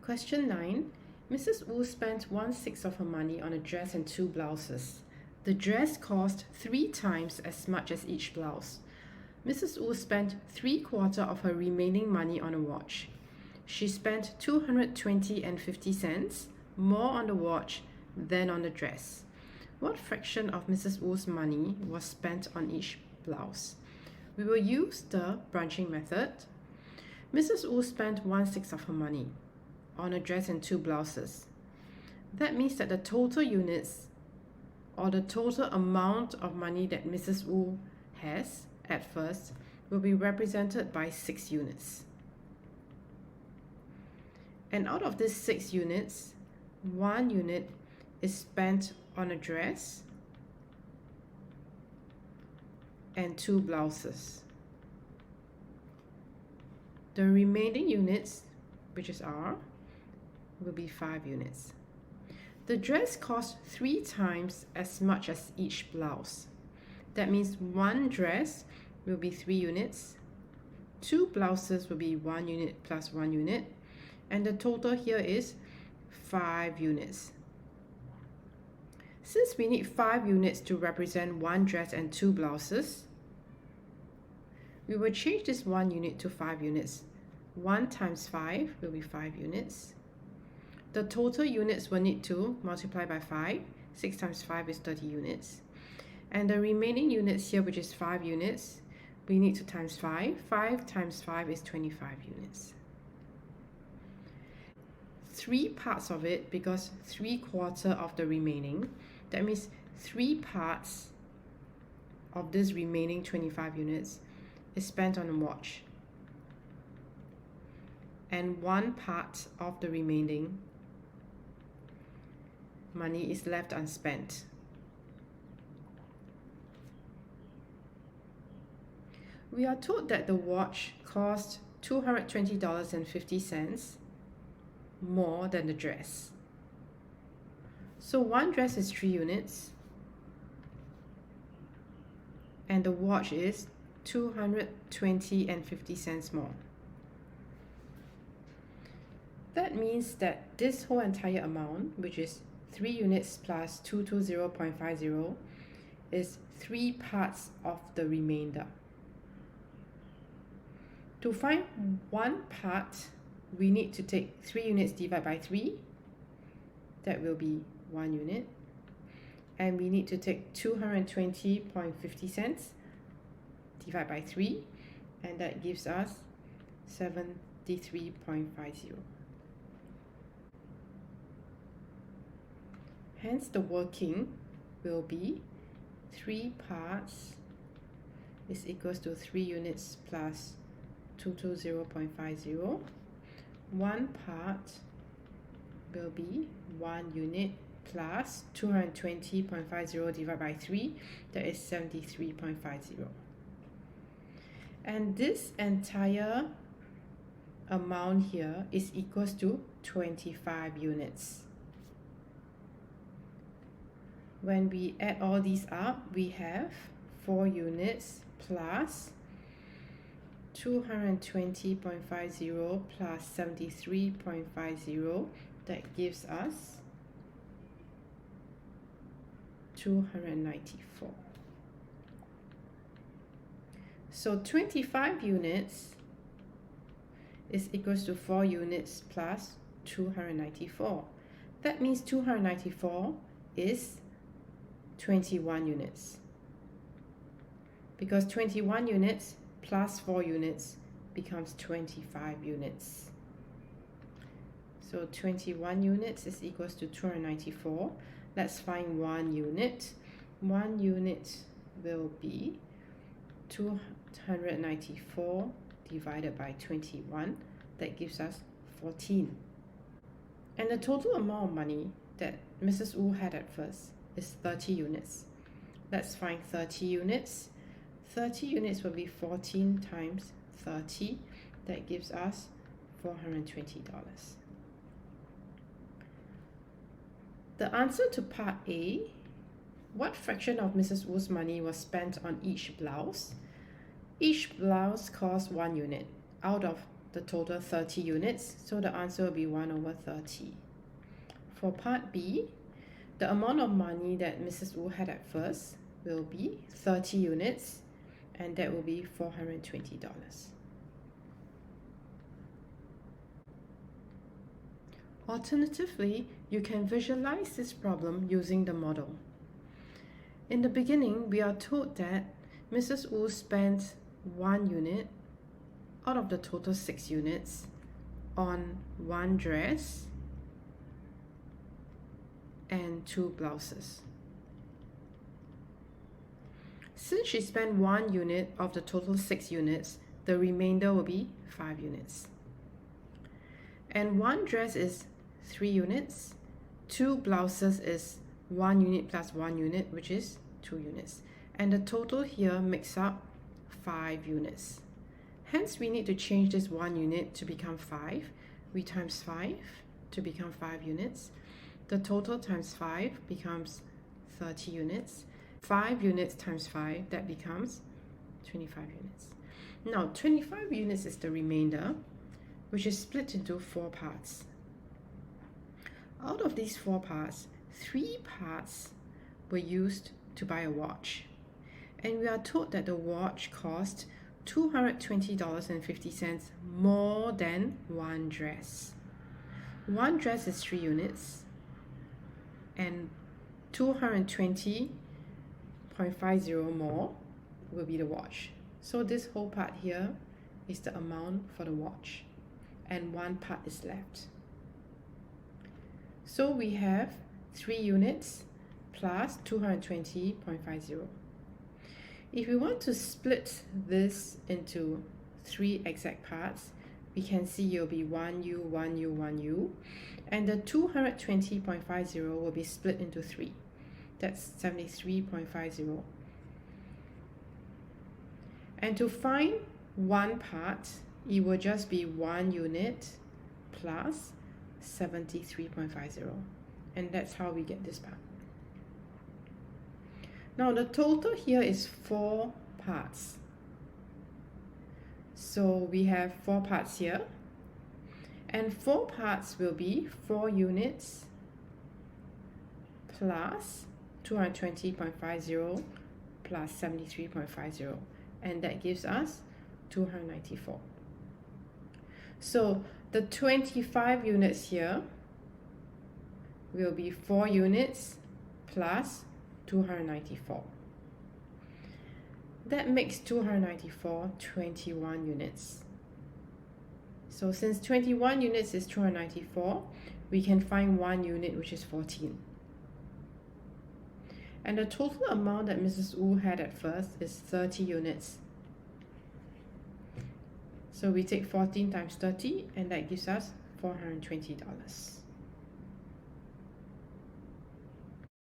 Question 9. Mrs. Wu spent 1/6 of her money on a dress and 2 blouses. The dress cost 3 times as much as each blouse. Mrs. Wu spent 3/4 of her remaining money on a watch. She spent 220.50 cents more on the watch than on the dress. What fraction of Mrs. Wu's money was spent on each blouse? We will use the branching method. Mrs. Wu spent 1/6 of her money on a dress and 2 blouses. That means that the total units or the total amount of money that Mrs. Wu has at first will be represented by 6 units. And out of these 6 units, 1 unit is spent on a dress and 2 blouses. The remaining units, which is R, will be 5 units. The dress costs 3 times as much as each blouse. That means 1 dress will be 3 units, 2 blouses will be 1 unit plus 1 unit, and the total here is 5 units. Since we need 5 units to represent 1 dress and 2 blouses, we will change this 1 unit to 5 units. 1 times 5 will be 5 units. The total units will need to multiply by 5. 6 times 5 is 30 units. And the remaining units here, which is 5 units, we need to times 5. 5 times 5 is 25 units. 3 parts of it, because 3/4 of the remaining, that means 3 parts of this remaining 25 units is spent on a watch. And 1 part of the remaining money is left unspent. We are told that the watch cost $220.50 more than the dress. So 1 dress is 3 units and the watch is 220.50 cents more. That means that this whole entire amount, which is 3 units plus 220.50, is 3 parts of the remainder. To find 1 part, we need to take 3 units divided by 3. That will be 1 unit. And we need to take 220.50 cents divided by 3. And that gives us 73.50. Hence, the working will be 3 parts is equals to 3 units plus 220.50. 1 part will be 1 unit plus 220.50 divided by 3. That is 73.50. And this entire amount here is equals to 25 units. When we add all these up, we have 4 units plus 220.50 plus 73.50. That gives us 294. So 25 units is equals to 4 units plus 294. That means 294 is 21 units, because 21 units plus 4 units becomes 25 units. So 21 units is equals to 294. Let's find 1 unit. 1 unit will be 294 divided by 21. That gives us 14. And the total amount of money that Mrs. Wu had at first is 30 units. Let's find 30 units. 30 units will be 14 times 30. That gives us $420. The answer to part A, what fraction of Mrs. Wu's money was spent on each blouse? Each blouse cost 1 unit. Out of the total 30 units, so the answer will be 1 over 30. For part B, the amount of money that Mrs. Wu had at first will be 30 units, and that will be $420. Alternatively, you can visualize this problem using the model. In the beginning, we are told that Mrs. Wu spent 1 unit out of the total 6 units on 1 dress and 2 blouses. Since she spent 1 unit of the total 6 units, the remainder will be 5 units. And 1 dress is 3 units, 2 blouses is 1 unit plus 1 unit, which is 2 units. And the total here makes up 5 units. Hence, we need to change this 1 unit to become 5. We times 5 to become 5 units. The total times 5 becomes 30 units. 5 units times 5, that becomes 25 units. Now, 25 units is the remainder, which is split into 4 parts. Out of these 4 parts, 3 parts were used to buy a watch. And we are told that the watch cost $220.50 more than 1 dress. 1 dress is 3 units, and 220.50 more will be the watch. So this whole part here is the amount for the watch, and 1 part is left. So we have 3 units plus 220.50. If we want to split this into 3 exact parts, we can see it will be 1U, 1U, 1U, and the 220.50 will be split into 3. That's 73.50. And to find 1 part, it will just be 1 unit plus 73.50, and that's how we get this part. Now the total here is 4 parts. So we have 4 parts here, and 4 parts will be 4 units plus 220.50 plus 73.50, and that gives us 294. So the 25 units here will be 4 units plus 294. That makes 294 21 units. So since 21 units is 294, we can find 1 unit, which is 14. And the total amount that Mrs. Wu had at first is 30 units. So we take 14 times 30, and that gives us $420.